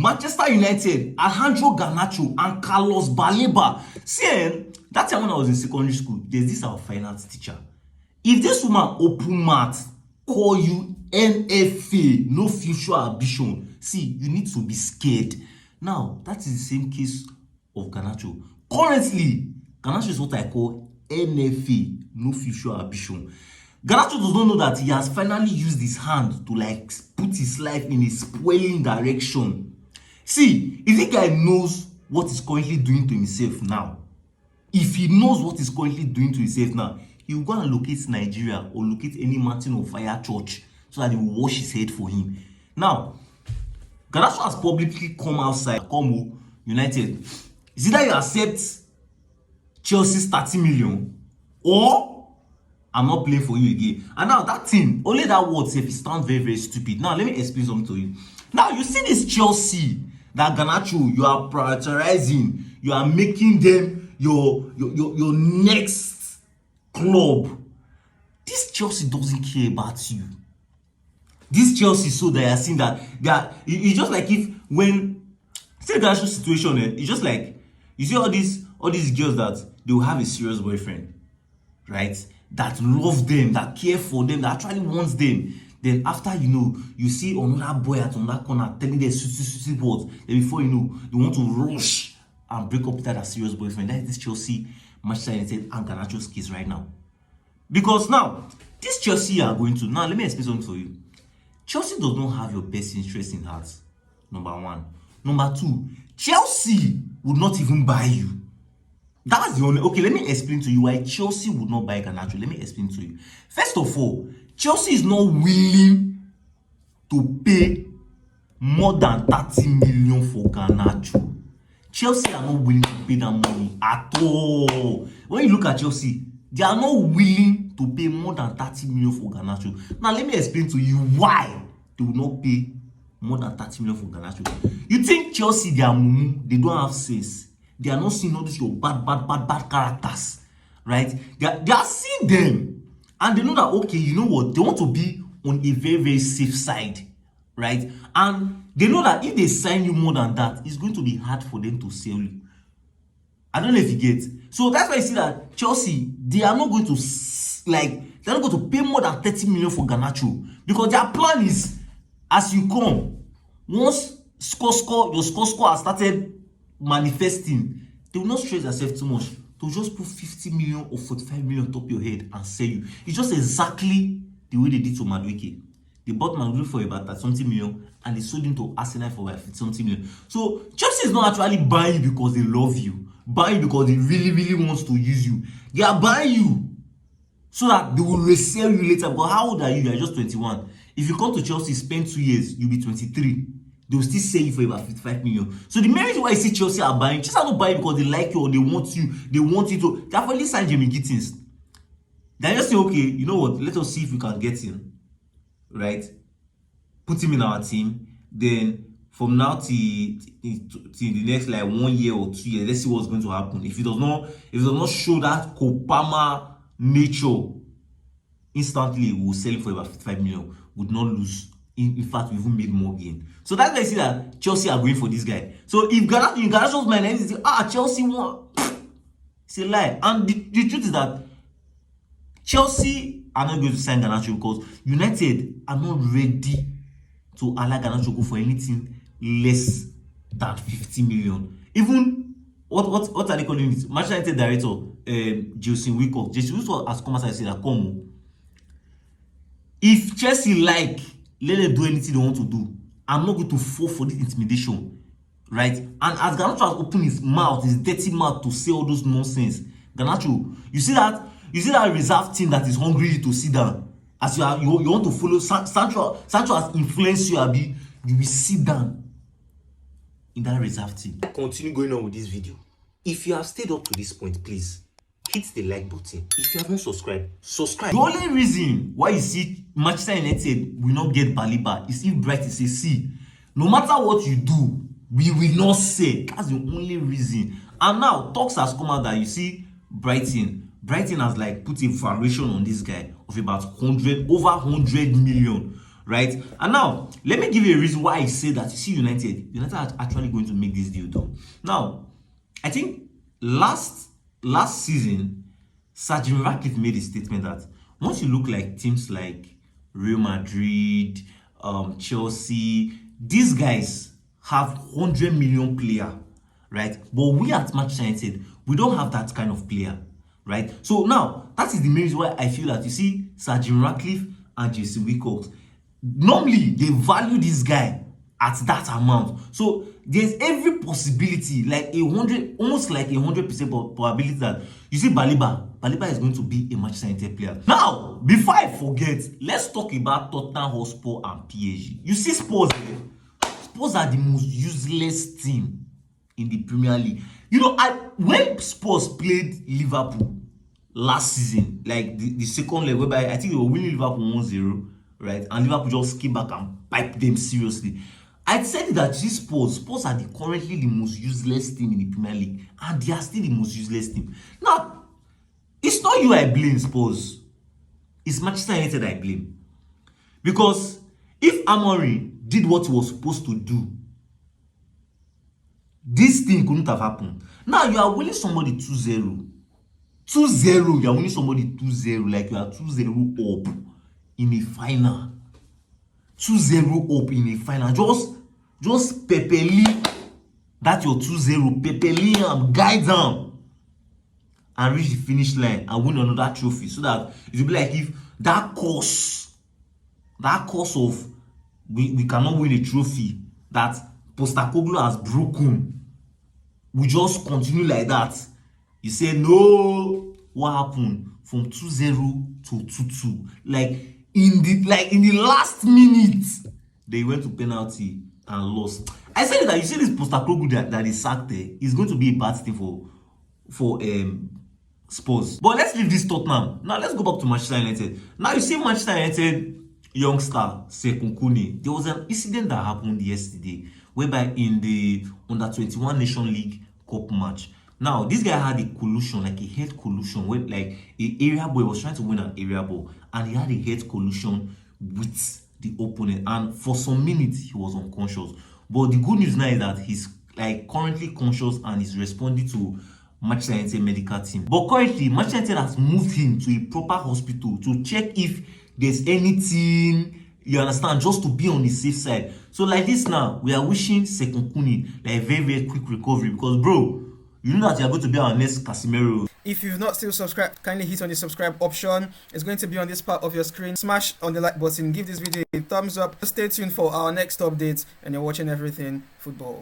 Manchester United, Alejandro Garnacho, and Carlos Baleba. See, that time when I was in secondary school, there's this our finance teacher. If this woman open mouth call you NFA, no future ambition, see, you need to be scared. Now, that is the same case of Garnacho. Currently, Garnacho is what I call NFA, no future ambition. Garnacho does not know that he has finally used his hand to like put his life in a spoiling direction. See, if the guy knows what he's currently doing to himself now, if he knows what he's currently doing to himself now, he will go and locate Nigeria or locate any mountain of fire church so that they will wash his head for him. Now, Garnacho has publicly come outside, come United. Is either you accept Chelsea's 30 million or I'm not playing for you again. And now that thing, only that word safe, it sounds very, very stupid. Now, let me explain something to you. Now, you see this Chelsea, that Garnacho, you are prioritizing, you are making them your next club. This Chelsea doesn't care about you. This Chelsea, so they are seeing that it's just like if when see the Garnacho situation, it's just like you see all these girls that they will have a serious boyfriend, right? That love them, that care for them, that actually wants them. Then after you see another boy at another corner telling them sweet words. Then before you know, they want to rush and break up with that serious boyfriend. That is this Chelsea, Manchester United, and Garnacho's case right now. Because now, this Chelsea are going to now. Let me explain something for you. Chelsea does not have your best interest in heart. Number one. Number two, Chelsea would not even buy you. That's the only. Okay, let me explain to you why Chelsea would not buy Garnacho. Let me explain to you. First of all, Chelsea is not willing to pay more than 30 million for Garnacho. Chelsea are not willing to pay that money at all. When you look at Chelsea, they are not willing to pay more than 30 million for Garnacho. Now, let me explain to you why they will not pay more than 30 million for Garnacho. You think Chelsea, they are mumu, they don't have sense. They are not seeing all these your bad characters, right? They are seeing them, and they know that, okay, you know what? They want to be on a very, very safe side, right? And they know that if they sign you more than that, it's going to be hard for them to sell you. I don't know if you get. So that's why you see that Chelsea, they are not going to they're not going to pay more than 30 million for Garnacho, because their plan is, as you come, once your score has started manifesting, they will not stress themselves too much to just put 50 million or 45 million on top of your head and sell you. It's just exactly the way they did to Madueke. They bought Madueke for about something million and they sold him to Arsenal for about 50 something million. So Chelsea is not actually buying you because they love you, buying you because they really, really want to use you. They are buying you so that they will resell you later. But how old are you? You are just 21. If you come to Chelsea, spend 2 years, you'll be 23. They will still sell you for about 55 million. So the main reason why you see Chelsea are buying, Chelsea are not buying because they like you or they want you. They want you to. They have already signed Jamie Gittins. They just say, okay, you know what? Let us see if we can get him, right? Put him in our team. Then from now till the next like 1 year or 2 years, let's see what's going to happen. If it does not show that Kopama nature, instantly we will sell him for about 55 million. Would not lose. In fact, we even made more gain. So that's why I see that Chelsea are going for this guy. So if Garnacho's mind is Chelsea won, it's a lie. And the truth is that Chelsea are not going to sign Garnacho because United are not ready to allow Garnacho go for anything less than 50 million. Even what are they calling it? Manchester United director Jason Wickov. Jason Wickov has come as I said that if Chelsea let them do anything they want to do, I'm not going to fall for this intimidation, right? And as Garnacho has opened his mouth, his dirty mouth, to say all those nonsense, Garnacho, you see that reserve team that is hungry to sit down. As you want to follow Sancho has influenced you, Abi. You will sit down in that reserve team. Continue going on with this video. If you have stayed up to this point, please hit the like button. If you haven't subscribed, subscribe. The only reason why you see Manchester United will not get Baleba is if Brighton say, see, no matter what you do, we will not sell. That's the only reason. And now talks has come out that you see Brighton has like put a valuation on this guy of about over 100 million. right? And now, let me give you a reason why I say that. You see, United are actually going to make this deal done. Now, I think last season, Sir Jim Ratcliffe made a statement that once you look like teams like Real Madrid, Chelsea, these guys have 100 million player, right? But we at Manchester United, we don't have that kind of player, right? So now, that is the main reason why I feel that, you see, Sir Jim Ratcliffe and JC Wilcox, normally they value this guy at that amount. So there's every possibility, like almost like 100% probability that, you see, Baleba is going to be a Manchester United player. Now, before I forget, let's talk about Tottenham Hotspur and PSG. You see, Spurs are the most useless team in the Premier League. You know, when Spurs played Liverpool last season, like the second leg, whereby I think they were winning Liverpool 1-0, right? And Liverpool just came back and piped them seriously. I said that these Spurs are currently the most useless team in the Premier League, and they are still the most useless team. Now, it's not you I blame, Spurs. It's Manchester United I blame. Because if Amorim did what he was supposed to do, this thing couldn't have happened. Now you are winning somebody 2-0. 2-0, you are winning somebody 2-0, like you are 2-0 up in a final. 2-0 up in a final. Just pepperly that your 2-0, pepperly and guide them and reach the finish line and win another trophy, so that it will be like if that course of we cannot win a trophy that Postecoglou has broken, we just continue like that. You say no, what happened from 2-0 to 2-2? Like in the last minute, they went to penalty and lost. I said that, you see, this Postecoglou that is sacked there is going to be a bad thing for Spurs. But let's leave this Tottenham. Now let's go back to Manchester United. Now you see Manchester United youngster Sekun Kone. There was an incident that happened yesterday, whereby in the Under-21 Nation League Cup match. Now this guy had a collusion, like a head collusion, with like an area boy was trying to win an area ball, and he had a head collusion with the opponent, and for some minutes he was unconscious. But the good news now is that he's like currently conscious and is responding to Manchester United medical team. But currently, Manchester United has moved him to a proper hospital to check if there's anything, you understand, just to be on the safe side. So like this now, we are wishing Sekun Kone like a very, very quick recovery, because bro, you know that you are going to be our next Casemiro. If you've not still subscribed, kindly hit on the subscribe option. It's going to be on this part of your screen. Smash on the like button, give this video a thumbs up. Stay tuned for our next updates, and you're watching Everything Football.